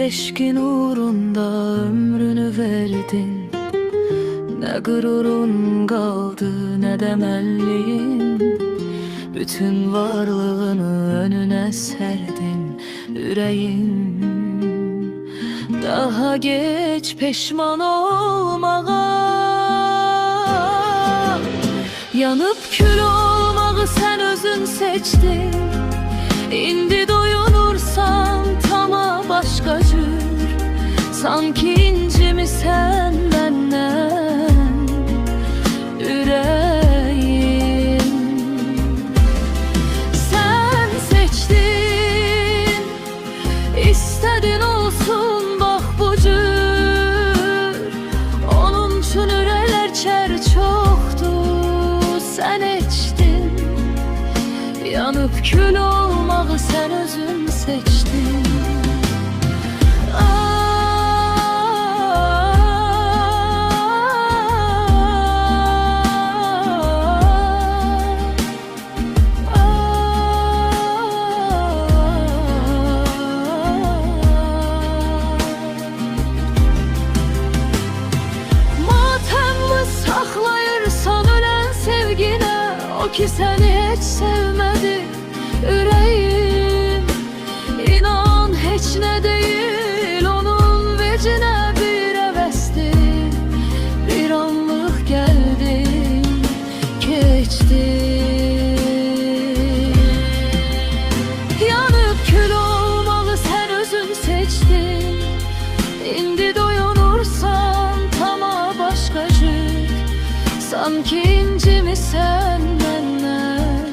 eşkin uğrunda ömrünü verdin. Ne gururun kaldı ne de melliğin. Bütün varlığını önüne serdin yüreğin. Daha geç pişman olmağa, yanıp kül olmağı sen özün seçtin. İndi doyunursan tama başka cür, sanki incimi sen benden yüreğim. Sen seçtin, istedin olsun bak bu cür. Onun üçün üreler çer çoktu, sen içtin. Yanıp kül olmağı sen özün seçtin. Saklayırsan ölen sevgine, o ki seni hiç sevmedi yüreğim. İnan hiç ne değil onun vecine bir hevesti. Bir anlık geldin geçtin. Yanıp kül olmalı sen özün seçtin. İndi doyunursan tama başka cür, sanki incimi sen benden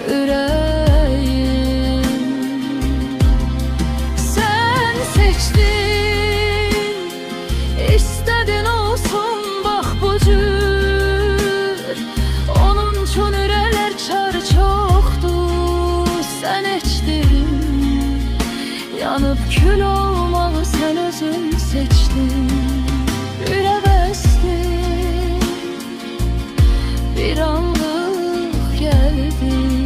yüreğim. Sen seçtin, istedin olsun bak bu cür. Onun üçün üreler çar çoktu, sen içtin. Yanıp kül olmalı sen özün seçtin. Bir anlık geldin.